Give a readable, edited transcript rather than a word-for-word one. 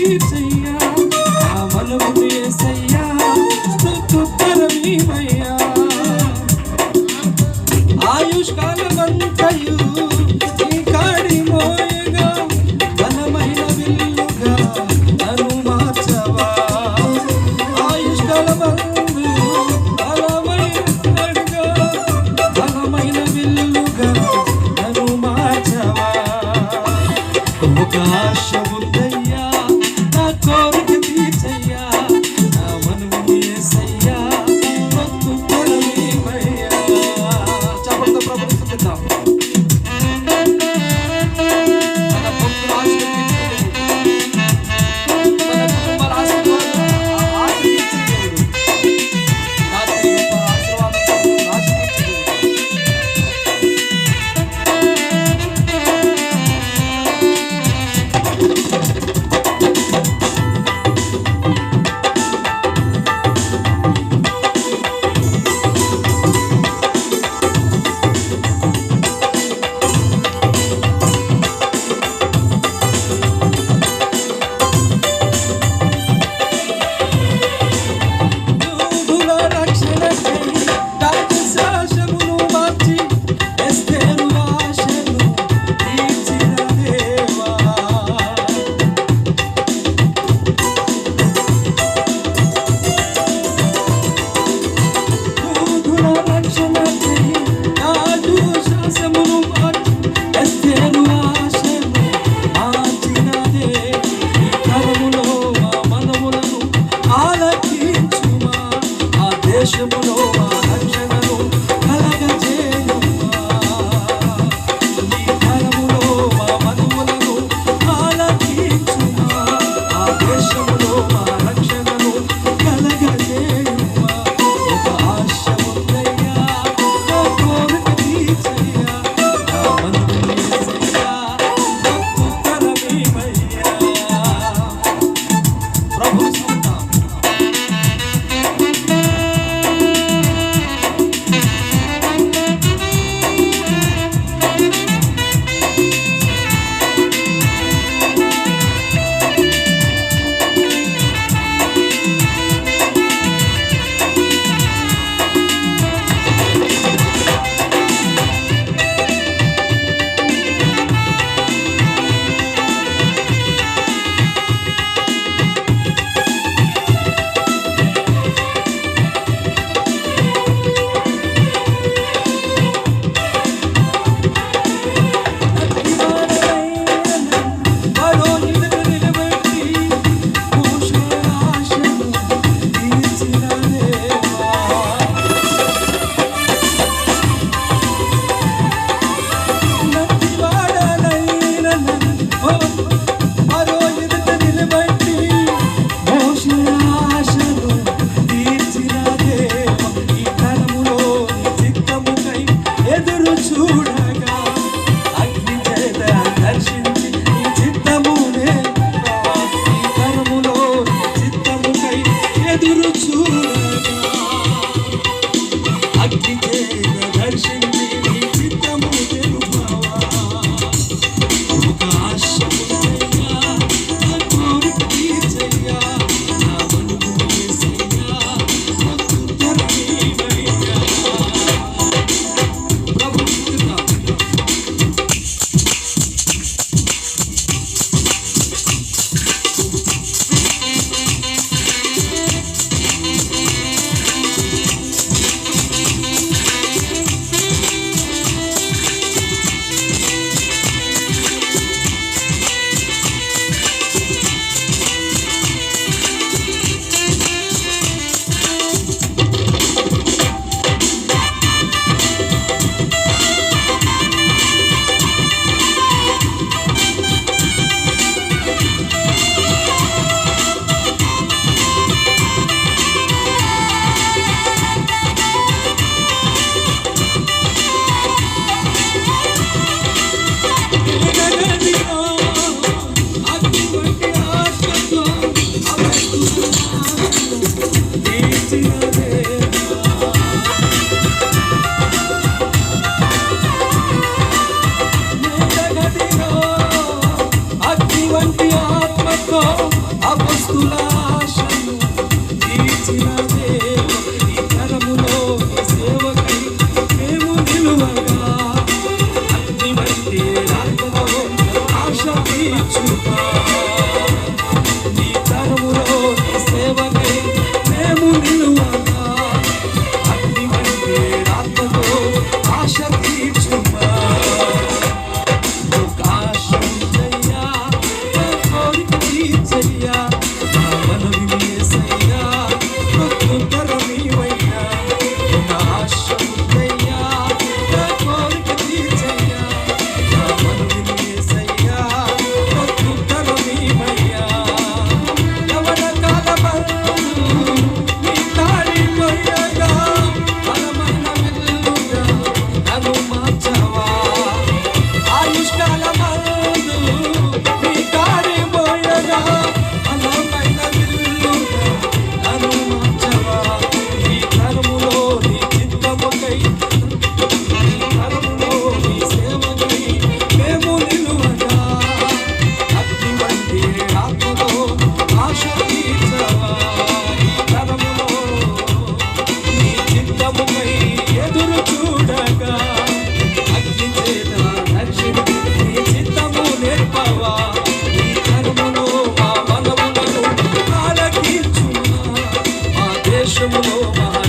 తీర్చయ్యా నా మనము యేసయ్యా స్తుతుత్తరమీవయ్యా ఆయుష్కాలమంతయు నీ కాడి మోయగా బలమైన విల్లుగా నన్ను మార్చవా ఆయుష్కాలమందు బలమైన విల్లుగా నన్ను మార్చవా ఒక ఆశ ఉందయ్యా నా కోరిక తీర్చయ్యా నా మనము యేసయ్యా స్తుతుత్తరమీవయ్యా చప్పట్లతో ప్రభువుని స్తుతిద్దాం మన భక్తుల ఆశలు తీర్చే దేవుడు మన కుటుంబాల ఆశలు తీర్చే దేవుడు రాత్రి గొప్ప ఆశీర్వాదంతో ఆశ తీర్చే యూదుల రక్షణకై రాజశాసనమును మార్చి ఎస్తేరు ఆశను తీర్చిన దేవా యూదుల రక్షణకై రాజశాసనమును మార్చి ఎస్తేరు ఆశను మార్చిన దేవా ఈ తరములో మా మనములను ఆలకించుమా ఆ దేశములో మా రక్షణను కలగజేయుమా ఈ తరములో మా మనములను ఆలకించుమా ఆ దేశములో మా రక్షణను కలగజేయుమా ఒక ఆశ ఉందయ్యా నా కోరిక తీర్చయ్యా నా మనము యేసయ్యా స్తుతుత్తరమీవయ్యా ప్రభువు స్తుతిద్దాం ఎదురు చూడగా అగ్ని చేత దర్శించి నీ చిత్తమునే ఈ తరములో నీ చిత్తముకై ఎదురు చూడగా అగ్ని చేత దర్శించి నీ చిత్తము తెలుపవా ఒక ఆశ ఉందయ్యా నా కోరిక తీర్చయ్యా నా మనము యేసయ్యా స్తుతుత్తరమీవయ్యా ప్రభువు స్తుతిద్దాం మహా